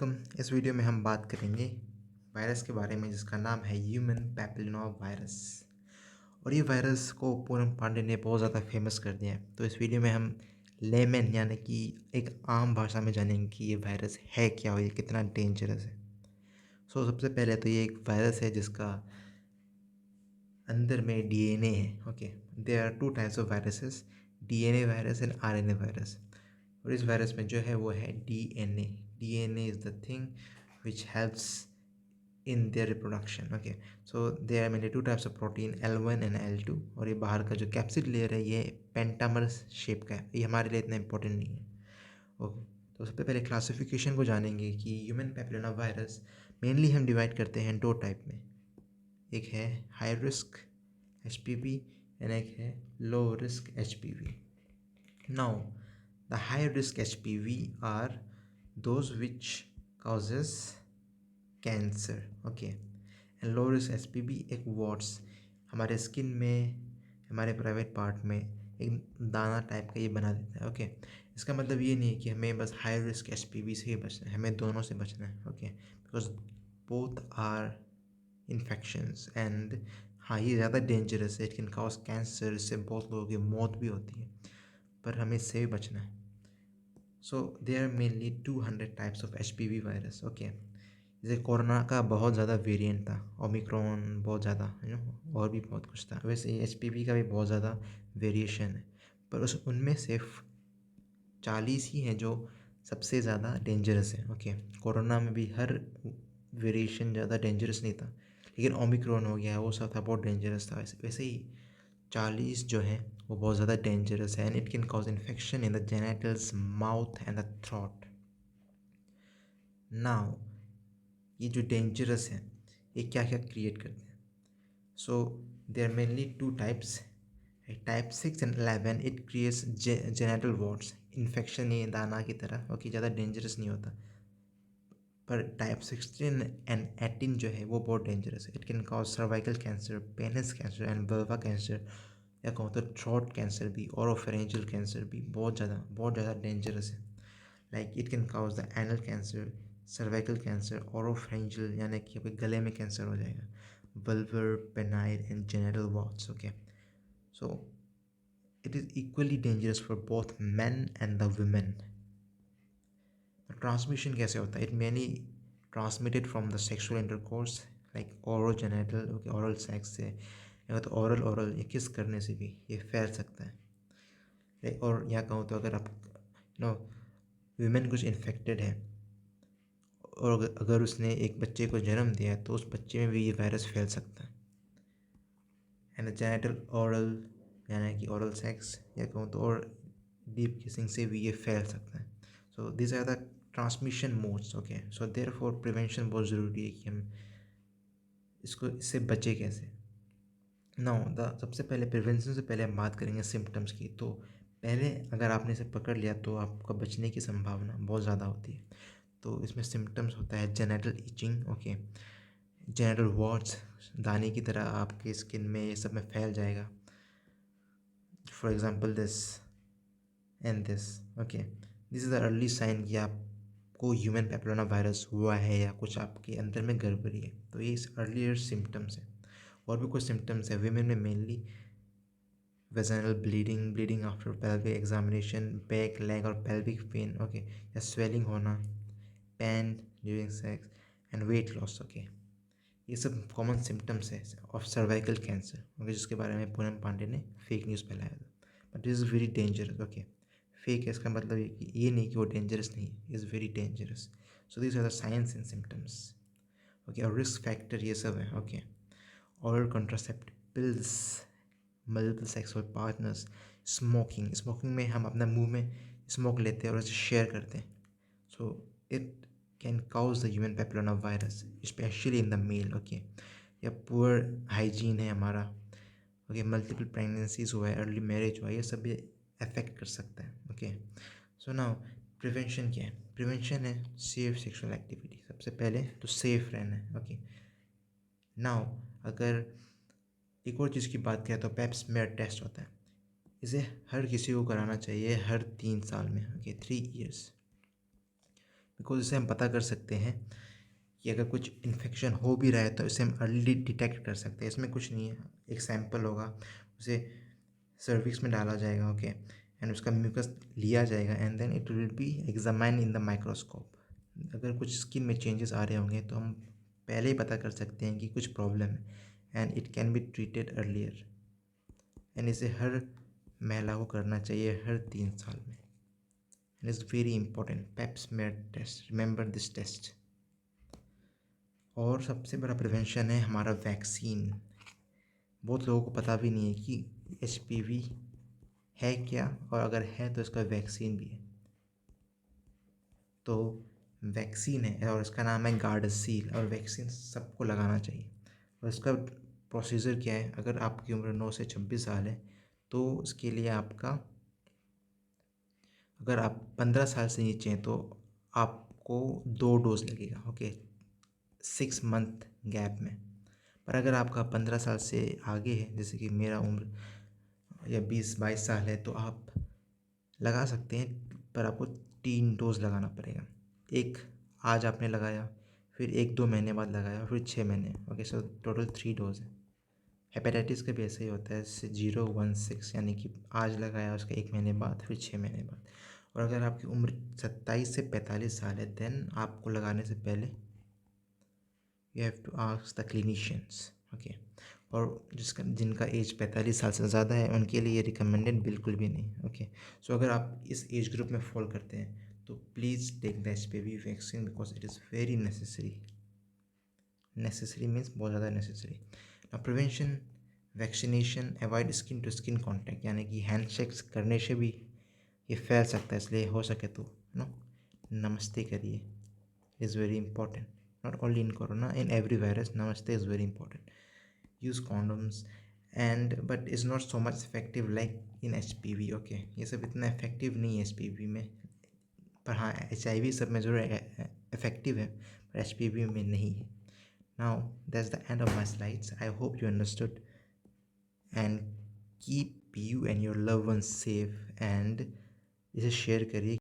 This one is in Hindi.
वेलकम। इस वीडियो में हम बात करेंगे वायरस के बारे में जिसका नाम है ह्यूमन पैपिलोमा वायरस। और ये वायरस को पूनम पांडे ने बहुत ज़्यादा फेमस कर दिया है। तो इस वीडियो में हम लेमन यानी कि एक आम भाषा में जानेंगे कि ये वायरस है क्या और ये कितना डेंजरस है। सबसे पहले तो ये एक वायरस है जिसका अंदर में डीएनए है। Okay, there are two types of viruses, DNA virus and RNA virus. और इस वायरस में जो है वो है DNA. DNA is the thing which helps in their reproduction. Okay, so there are mainly two types of protein, L1 and L2। और ये बाहर का जो कैप्सिड लेयर है ये पेंटामर शेप का है, ये हमारे लिए इतना इंपॉर्टेंट नहीं है। ओके, तो सबसे पहले क्लासिफिकेशन को जानेंगे कि ह्यूमन पैपिलोमा वायरस मेनली हम डिवाइड करते हैं दो टाइप में। एक है हाई रिस्क HPV एंड एक है low risk HPV। Now the high risk HPV are those which causes cancer. Okay, and low risk HPV एक वॉट्स हमारे स्किन में, हमारे प्राइवेट पार्ट में एक दाना टाइप का ये बना देता है। ओके, इसका मतलब ये नहीं है कि हमें बस हाई रिस्क HPV से ही बचना है, हमें दोनों से बचना है। Okay, because both are infections and हाँ ये ज़्यादा डेंजरस है, इट कैन कॉज कैंसर, इससे बहुत लोगों की मौत भी होती है, पर हमें इससे भी बचना है। So there are mainly 200 types of HPV virus. Okay, जैसे कोरोना का बहुत ज़्यादा वेरिएंट था, ओमिक्रॉन बहुत ज़्यादा और भी बहुत कुछ था, वैसे HPV का भी बहुत ज़्यादा वेरिएशन है, पर उस उनमें सिर्फ 40 ही हैं जो सबसे ज़्यादा डेंजरस है। ओके, कोरोना में भी हर वेरिएशन ज़्यादा डेंजरस नहीं था, लेकिन ओमिक्रॉन हो गया वो सब था बहुत डेंजरस था। वैसे ही 40 जो है वो बहुत ज़्यादा डेंजरस है and it can cause infection in the genitals, mouth and the throat. Now ये जो डेंजरस है ये क्या क्या क्रिएट करते हैं। So there are mainly two types, type 6 and 11 it creates genital warts, infection ये दाना की तरह। ओके, ज़्यादा डेंजरस नहीं होता, पर टाइप 16 एंड 18 जो है वो बहुत डेंजरस है। It can cause cervical cancer, penis cancer and vulva cancer, या कहूँ तो थ्रोट कैंसर भी, ओरोफेरेंजियल कैंसर भी बहुत ज़्यादा डेंजरस है। Like it can cause the anal cancer, cervical cancer, oropharyngeal यानी कि आपके गले में कैंसर हो जाएगा, vulvar, penile and genital wards. Okay, so it is equally dangerous for both man and the women. Transmission कैसे होता है? It mainly transmitted from the sexual intercourse like oral genital. Okay, oral sex से या तो ओरल या किस करने से भी ये फैल सकता है। और या कहूँ तो अगर आप वुमेन कुछ इन्फेक्टेड है और अगर उसने एक बच्चे को जन्म दिया है तो उस बच्चे में भी ये वायरस फैल सकता है। एंड जेनिटल ओरल यानी कि ओरल सेक्स या कहूँ तो और डीप किसिंग से भी ये फैल सकता है। So this are the transmission modes. Okay, so therefore prevention बहुत ज़रूरी है कि हम इससे बचे कैसे। सबसे पहले प्रिवेंशन से पहले हम बात करेंगे सिम्टम्स की। तो पहले अगर आपने इसे पकड़ लिया तो आपका बचने की संभावना बहुत ज़्यादा होती है। तो इसमें सिम्टम्स होता है genital itching. Okay, genital warts दाने की तरह आपके स्किन में ये सब में फैल जाएगा। For example this and this. Okay, this is the early sign कि आपको ह्यूमन पैपिलोमा वायरस हुआ है या कुछ आपके अंदर में गड़बड़ी है। तो ये अर्लियर सिम्टम्स है। और भी कुछ सिम्टम्स है वीमेन में, mainly vaginal bleeding after pelvic examination, back, leg और पेल्विक पेन। ओके, या स्वेलिंग होना, pen during sex and weight loss. Okay, ये सब कॉमन सिम्टम्स है ऑफ सर्वाइकल कैंसर। ओके, जिसके बारे में पूनम पांडे ने फेक न्यूज़ फैलाया था, but is very dangerous. Okay, fake है इसका मतलब ये नहीं कि वो डेंजरस नहीं है, is very dangerous. So this are the signs and symptoms. Okay, और रिस्क फैक्टर ये सब है। Okay, oral contraceptive pills, multiple sexual partners, smoking में हम अपना मुंह में स्मोक लेते हैं और उसे शेयर करते हैं। So it can cause the human papilloma virus specially in the male. Okay, या पुअर हाइजीन है हमारा। ओके, मल्टीपल प्रेगनेंसीज हुआ है, अर्ली मैरिज हुआ है, ये सब भी अफेक्ट कर सकता है। ओके, सो नाउ प्रिवेंशन क्या है? प्रिवेंशन है सेफ सेक्सुअल एक्टिविटी। सबसे पहले तो सेफ रहना है। ओके, नाउ अगर एक और चीज़ की बात करें तो पेप स्मेयर टेस्ट होता है, इसे हर किसी को कराना चाहिए हर 3 साल में। ओके, 3 years, बिकॉज इससे हम पता कर सकते हैं कि अगर कुछ इन्फेक्शन हो भी रहा है तो इसे हम अर्ली डिटेक्ट कर सकते हैं। इसमें कुछ नहीं है, एक सैंपल होगा, उसे सर्विक्स में डाला जाएगा, ओके, एंड उसका म्यूकस लिया जाएगा and then it will be examine in the microscope. अगर कुछ स्किन में चेंजेस आ रहे होंगे तो हम पहले ही पता कर सकते हैं कि कुछ प्रॉब्लम है and it can be treated earlier. And इसे हर महिला को करना चाहिए हर 3 साल में। And is very important, pap smear test, remember this test. और सबसे बड़ा प्रिवेंशन है हमारा वैक्सीन। बहुत लोगों को पता भी नहीं है कि HPV है क्या, और अगर है तो इसका वैक्सीन भी है। तो वैक्सीन है और इसका नाम है गार्डासिल, और वैक्सीन सबको लगाना चाहिए। और इसका प्रोसीजर क्या है, अगर आपकी उम्र 9 से 26 साल है तो इसके लिए आपका, अगर आप 15 साल से नीचे हैं तो आपको 2 डोज लगेगा, ओके, 6 मंथ गैप में। पर अगर आपका 15 साल से आगे है, जैसे कि मेरा उम्र या 20-22 साल है, तो आप लगा सकते हैं, पर आपको 3 डोज लगाना पड़ेगा। एक आज आपने लगाया, फिर 1-2 महीने बाद लगाया, फिर 6 महीने, ओके, सो टोटल 3 डोज है। हेपेटाइटिस का भी ऐसे ही होता है, 0-1-6, यानी कि आज लगाया उसके 1 महीने बाद, फिर 6 महीने बाद। और अगर आपकी उम्र 27 से 45 साल है, देन आपको लगाने से पहले you have to ask the clinicians, okay. और जिनका एज 45 साल से ज़्यादा है उनके लिए रिकमेंडेड बिल्कुल भी नहीं, ओके। सो अगर आप इस एज ग्रुप में फॉल करते हैं तो please take the HPV vaccine because it is very necessary. Necessary means बहुत ज़्यादा नेसेसरी। ना prevention, vaccination, avoid skin to skin contact, यानी कि हैंडशेक्स करने से भी ये फैल सकता है, इसलिए हो सके तो नमस्ते करिए, is very important. Not only in corona, in every virus namaste is very important. Use condoms and but is not so much effective like in HPV, okay. ये सब इतना इफेक्टिव नहीं है HPV में, पर हाँ HIV सब में ज़रूर इफेक्टिव है, पर HPV में नहीं है। Now that's the end of my slides. I hope you understood and keep you and your love one safe, and इसे शेयर करिए।